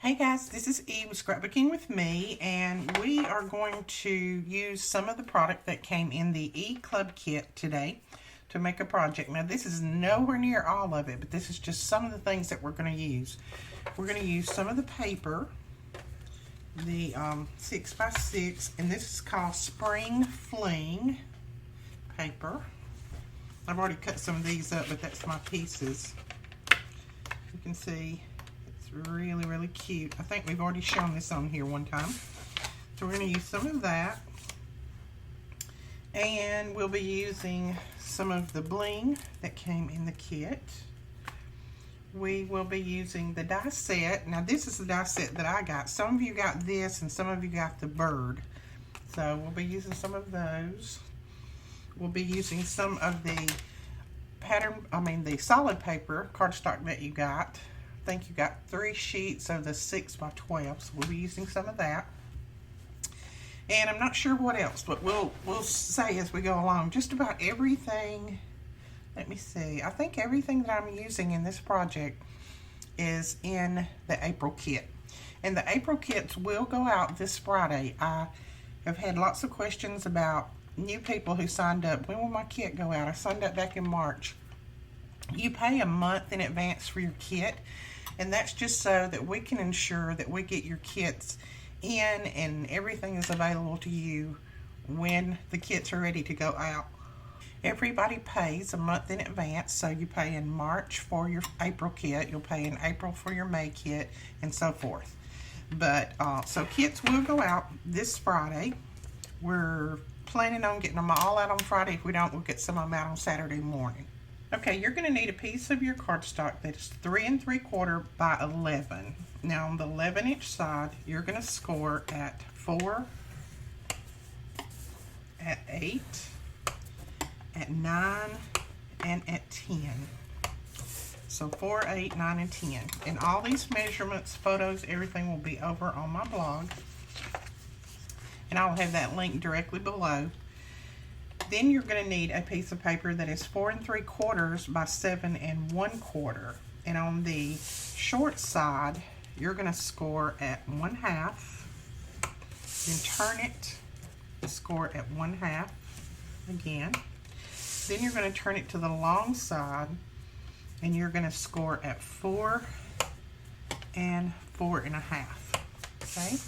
Hey guys, this is Eve with Scrapbooking with Me, and we are going to use some of the product that came in the E-Club kit today to make a project. Now this is nowhere near all of it, but this is just some of the things that we're going to use. We're going to use some of the paper, the 6x6, and this is called Spring Fling paper. I've already cut some of these up, but that's my pieces. You can see it's really cute. I think we've already shown this on here one time. So we're going to use some of that. And we'll be using some of the bling that came in the kit. We will be using the die set. Now this is the die set that I got. Some of you got this and some of you got the bird. So we'll be using some of those. We'll be using some of the the solid paper cardstock that you got. I think you got 3 sheets of the 6x12, so we'll be using some of that. And I'm not sure what else, but we'll say as we go along. Just about everything. Let me see. I think everything that I'm using in this project is in the April kit. And the April kits will go out this Friday. I have had lots of questions about new people who signed up. When will my kit go out? I signed up back in March. You pay a month in advance for your kit, and that's just so that we can ensure that we get your kits in and everything is available to you when the kits are ready to go out. Everybody pays a month in advance, so you pay in March for your April kit, you'll pay in April for your May kit, and so forth. But so kits will go out this Friday. We're planning on getting them all out on Friday. If we don't, we'll get some of them out on Saturday morning. Okay, you're going to need a piece of your cardstock that is 3 3/4 by 11. Now on the 11-inch side, you're going to score at 4, at 8, at 9, and at 10. So 4, 8, 9, and 10. And all these measurements, photos, everything will be over on my blog. And I'll have that link directly below. Then you're going to need a piece of paper that is 4 3/4 by 7 1/4. And on the short side, you're going to score at 1/2. Then turn it to score at 1/2 again. Then you're going to turn it to the long side, and you're going to score at 4 and 4 1/2. Okay.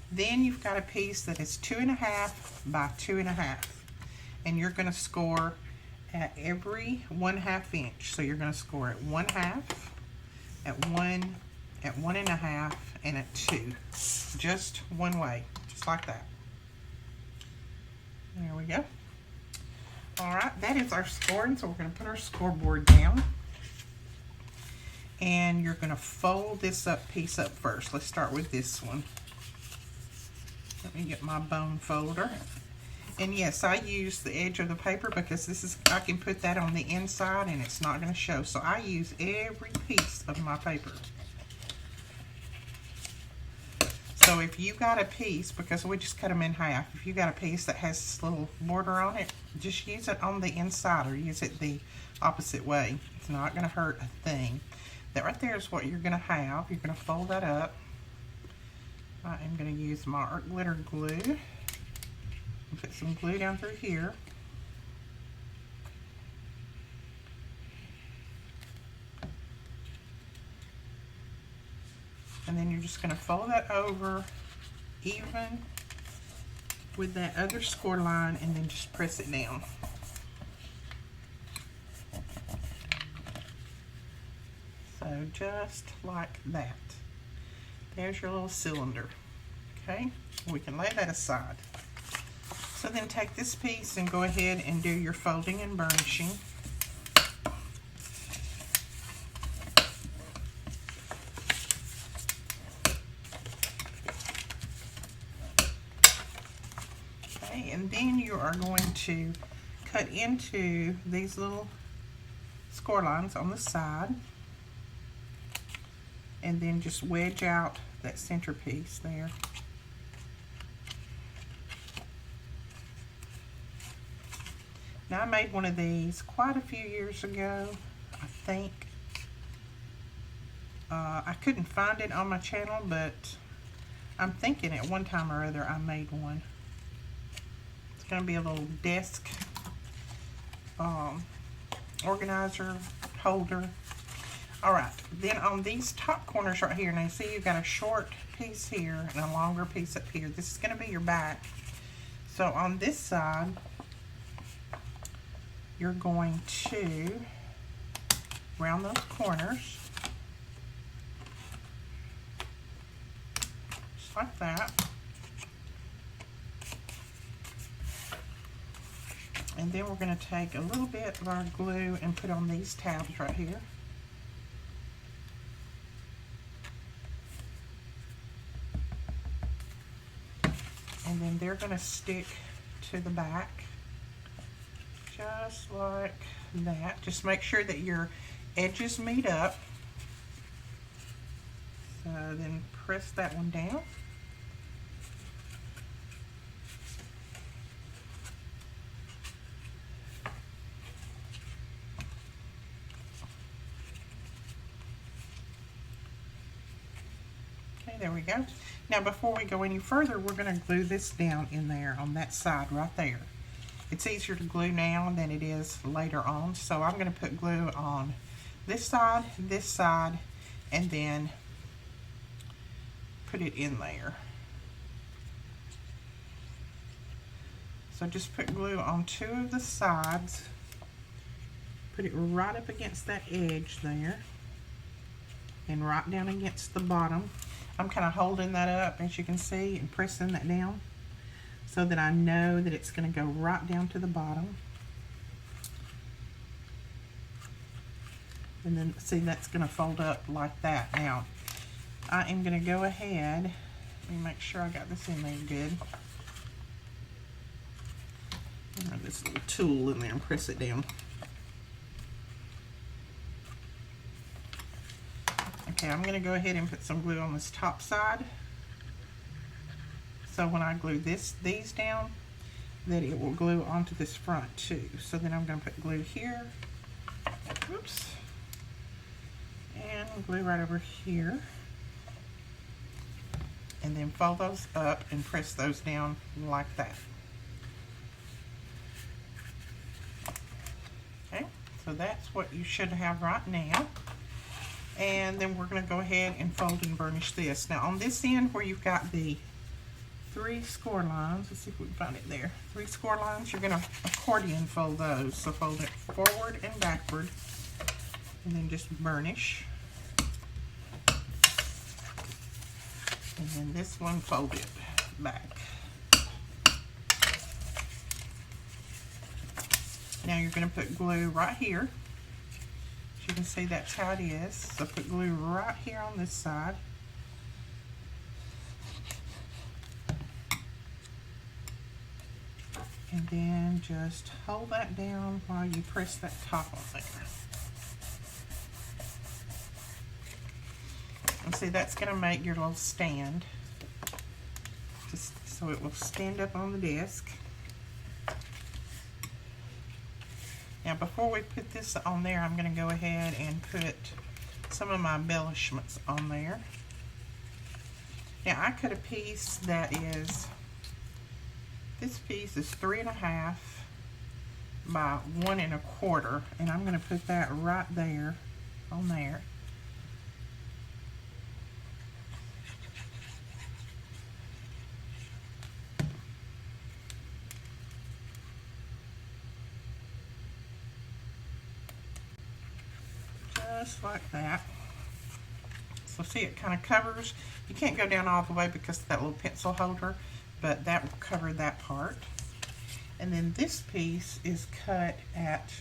Then you've got a piece that is 2 1/2 by 2 1/2. And you're going to score at every 1/2 inch. So you're going to score at 1/2, at 1, at 1 1/2, and at 2. Just one way, just like that. There we go. All right, that is our scoring. So we're going to put our scoreboard down. And you're going to fold this piece up first. Let's start with this one. Let me get my bone folder. And yes, I use the edge of the paper because this is, I can put that on the inside and it's not going to show. So I use every piece of my paper. So if you got a piece, because we just cut them in half, if you got a piece that has this little border on it, just use it on the inside or use it the opposite way. It's not going to hurt a thing. That right there is what you're going to have. You're going to fold that up. I am going to use my art glitter glue. Put some glue down through here. And then you're just going to fold that over even with that other score line and then just press it down. So just like that. There's your little cylinder. Okay, we can lay that aside. So then take this piece and go ahead and do your folding and burnishing. Okay, and then you are going to cut into these little score lines on the side. And then just wedge out that center piece there. Now I made one of these quite a few years ago, I think. I couldn't find it on my channel, but I'm thinking at one time or other I made one. It's going to be a little desk organizer holder. Alright, then on these top corners right here, now you see you've got a short piece here and a longer piece up here. This is going to be your back. So on this side, you're going to round those corners. Just like that. And then we're going to take a little bit of our glue and put on these tabs right here. And then they're going to stick to the back, just like that. Just make sure that your edges meet up. So then press that one down. Okay, there we go. Now before we go any further, we're going to glue this down in there on that side right there. It's easier to glue now than it is later on, so I'm going to put glue on this side, and then put it in there. So just put glue on two of the sides, put it right up against that edge there, and right down against the bottom. I'm kind of holding that up, as you can see, and pressing that down so that I know that it's going to go right down to the bottom. And then, see, that's going to fold up like that. Now, I am going to go ahead and make sure I got this in there good. Put this little tool in there and press it down. Okay, I'm going to go ahead and put some glue on this top side. So when I glue these down, that it will glue onto this front too. So then I'm going to put glue here. Oops. And glue right over here. And then fold those up and press those down like that. Okay, so that's what you should have right now. And then we're going to go ahead and fold and burnish this. Now on this end where you've got the 3 score lines, let's see if we can find it there. 3 score lines, you're going to accordion fold those. So fold it forward and backward, and then just burnish. And then this one, fold it back. Now you're going to put glue right here. You can see that's how it is. So put glue right here on this side. And then just hold that down while you press that top on there. And see, that's going to make your little stand, just so it will stand up on the desk. Now before we put this on there, I'm going to go ahead and put some of my embellishments on there. Now I cut a piece that is, this piece is 3.5 by 1 1/4, and I'm going to put that right there on there. Just like that. So see, it kind of covers. You can't go down all the way because of that little pencil holder, but that will cover that part. And then this piece is cut at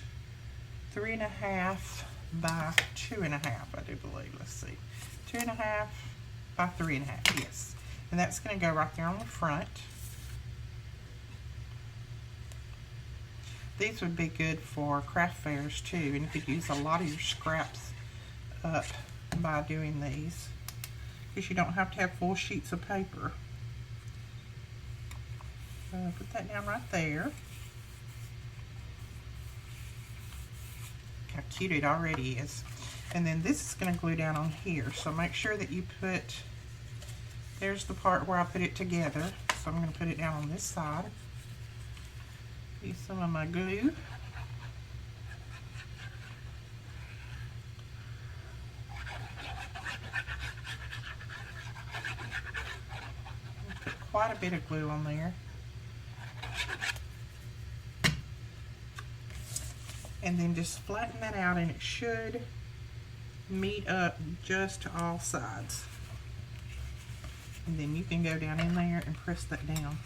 3.5 by 2.5, I do believe. Let's see, 2.5 by 3.5, yes. And that's going to go right there on the front. These would be good for craft fairs too, and you could use a lot of your scraps up by doing these, because you don't have to have full sheets of paper. So put that down right there. How cute it already is. And then this is going to glue down on here. So make sure that you put, there's the part where I put it together. So I'm going to put it down on this side. Use some of my glue. Put quite a bit of glue on there. And then just flatten that out, and it should meet up just to all sides. And then you can go down in there and press that down.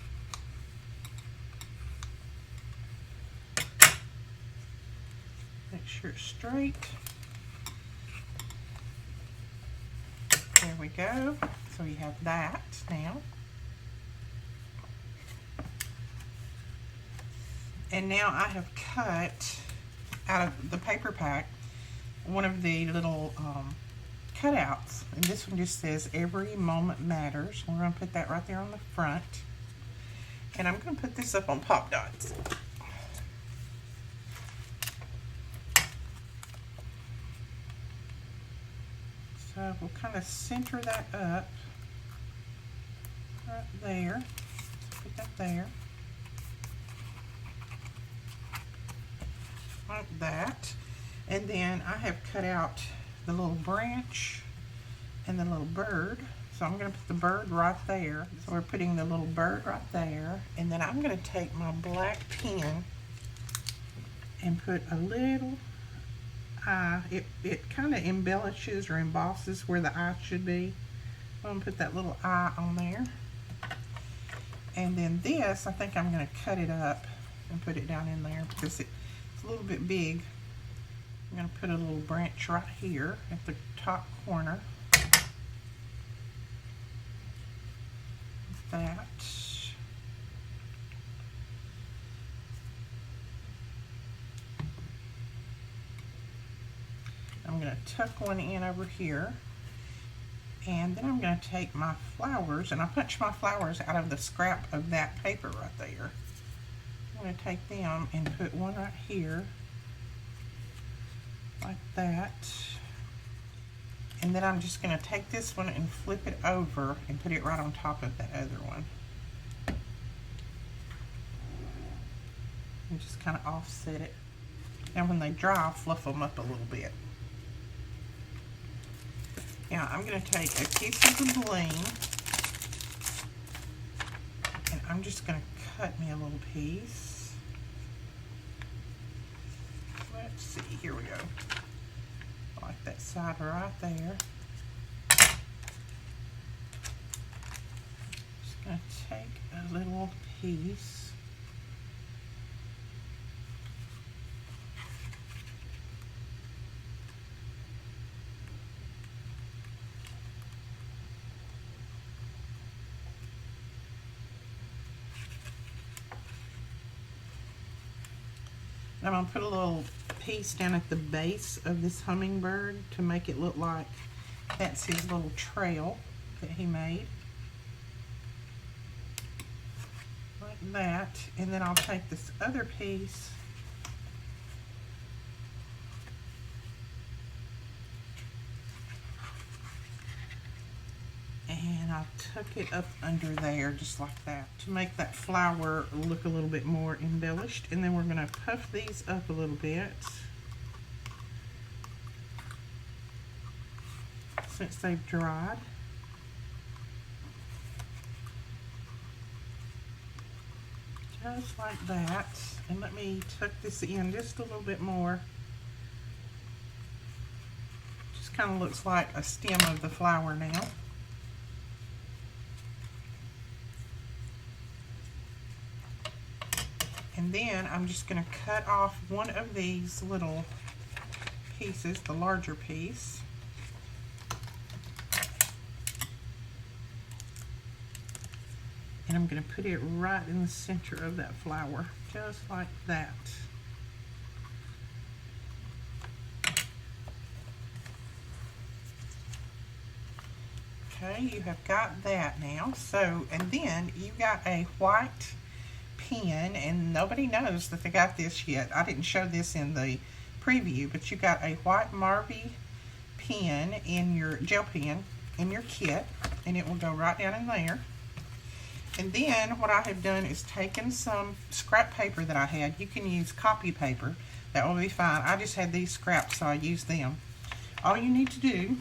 Make sure it's straight. There we go. So you have that now. And now I have cut out of the paper pack one of the little cutouts, and this one just says "Every Moment Matters." We're going to put that right there on the front, and I'm going to put this up on pop dots. So we'll kind of center that up right there. Put that there. Like that. And then I have cut out the little branch and the little bird. So I'm going to put the bird right there. So we're putting the little bird right there. And then I'm going to take my black pen and put a little eye. It kind of embellishes or embosses where the eye should be. I'm going to put that little eye on there. And then this, I think I'm going to cut it up and put it down in there because it's a little bit big. I'm going to put a little branch right here at the top corner. Like that. I'm going to tuck one in over here. And then I'm going to take my flowers, and I punched my flowers out of the scrap of that paper right there. I'm going to take them and put one right here, like that. And then I'm just going to take this one and flip it over and put it right on top of that other one. And just kind of offset it. And when they dry, I'll fluff them up a little bit. Now I'm going to take a piece of the bling, and I'm just going to cut me a little piece. Let's see, here we go. Like that side right there. Just going to take a little piece. I'm going to put a little piece down at the base of this hummingbird to make it look like that's his little trail that he made. Like that. And then I'll take this other piece and I'll tuck it up under there just like that to make that flower look a little bit more embellished. And then we're going to puff these up a little bit since they've dried. Just like that. And let me tuck this in just a little bit more. Just kind of looks like a stem of the flower now. And then I'm just going to cut off one of these little pieces, the larger piece. And I'm going to put it right in the center of that flower, just like that. Okay, you have got that now. So, and then you got a white pen, and nobody knows that they got this yet. I didn't show this in the preview, but you got a white Marvy pen in your gel pen in your kit, and it will go right down in there. And then what I have done is taken some scrap paper that I had. You can use copy paper. That will be fine. I just had these scraps, so I used them. All you need to do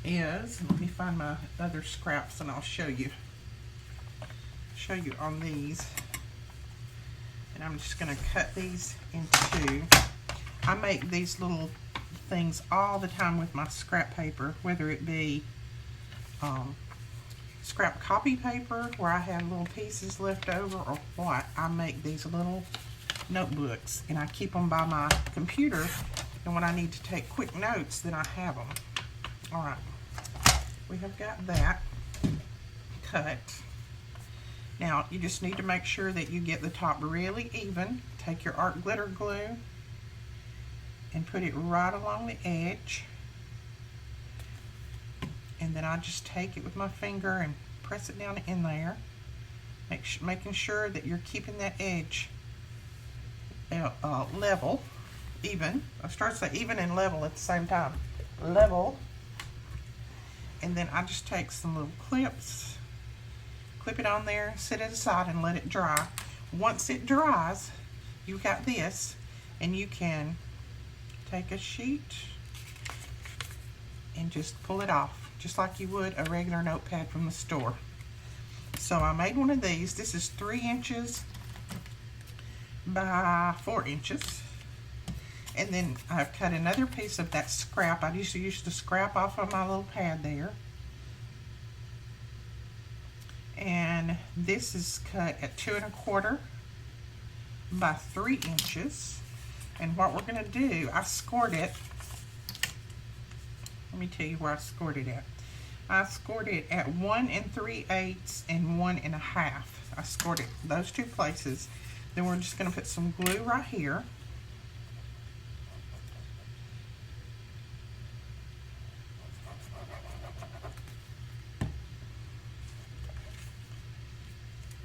is, let me find my other scraps and I'll show you on these. And I'm just going to cut these in two. I make these little things all the time with my scrap paper, whether it be scrap copy paper where I have little pieces left over, or what. I make these little notebooks and I keep them by my computer, and when I need to take quick notes, then I have them. Alright, we have got that cut. Now you just need to make sure that you get the top really even. Take your art glitter glue and put it right along the edge, and then I just take it with my finger and press it down in there, making sure that you're keeping that edge level, even. I start to say even and level at the same time. Level. And then I just take some little clips, clip it on there, set it aside and let it dry. Once it dries, you've got this, and you can take a sheet and just pull it off, just like you would a regular notepad from the store. So I made one of these. This is 3 inches by 4 inches. And then I've cut another piece of that scrap. I used to use the scrap off of my little pad there. And this is cut at 2 1/4 by 3 inches. And what we're going to do, I scored it. Let me tell you where I scored it at. I scored it at 1 3/8 and 1 1/2. I scored it those two places. Then we're just going to put some glue right here.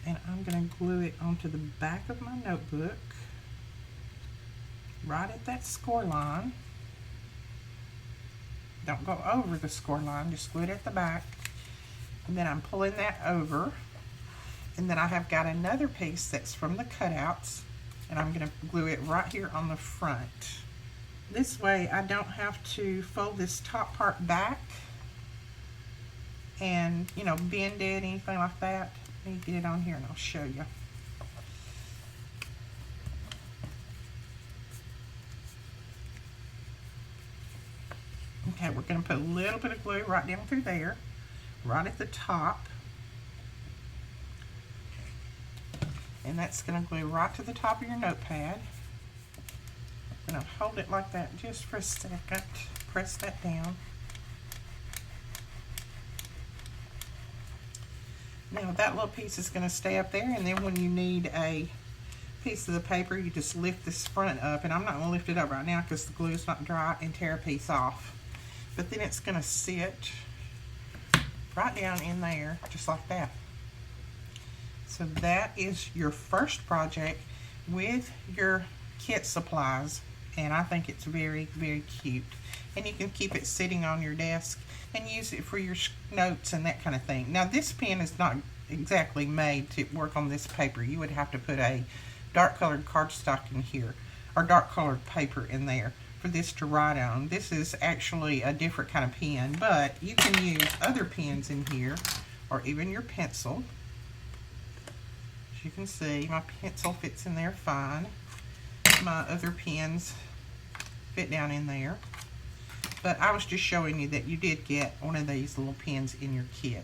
And I'm going to glue it onto the back of my notebook, right at that score line. Don't go over the score line, just glue it at the back. And then I'm pulling that over. And then I have got another piece that's from the cutouts, and I'm going to glue it right here on the front. This way I don't have to fold this top part back and, you know, bend it, anything like that. Let me get it on here and I'll show you. Okay, we're going to put a little bit of glue right down through there, right at the top. And that's going to glue right to the top of your notepad. I'm going to hold it like that just for a second. Press that down. Now that little piece is going to stay up there, and then when you need a piece of the paper, you just lift this front up. And I'm not going to lift it up right now because the glue is not dry, and tear a piece off. But then it's going to sit right down in there, just like that. So that is your first project with your kit supplies, and I think it's very, very cute. And you can keep it sitting on your desk and use it for your notes and that kind of thing. Now this pen is not exactly made to work on this paper. You would have to put a dark colored cardstock in here, or dark colored paper in there for this to write on. This is actually a different kind of pen, but you can use other pens in here, or even your pencil. As you can see, my pencil fits in there fine. My other pens fit down in there. But I was just showing you that you did get one of these little pens in your kit.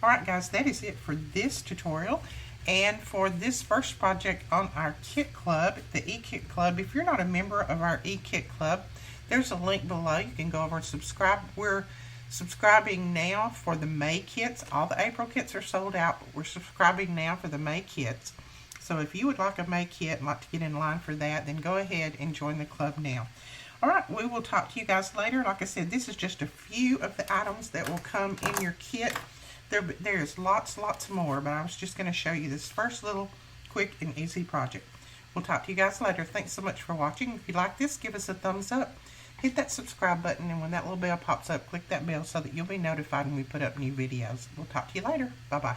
Alright guys, that is it for this tutorial. And for this first project on our kit club, the e-kit club, if you're not a member of our e-kit club, there's a link below. You can go over and subscribe. We're subscribing now for the May kits. All the April kits are sold out, but we're subscribing now for the May kits. So if you would like a May kit and like to get in line for that, then go ahead and join the club now. Alright, we will talk to you guys later. Like I said, this is just a few of the items that will come in your kit. There's lots more, but I was just going to show you this first little quick and easy project. We'll talk to you guys later. Thanks so much for watching. If you like this, give us a thumbs up. hit that subscribe button, and when that little bell pops up, click that bell so that you'll be notified when we put up new videos. We'll talk to you later. Bye-bye.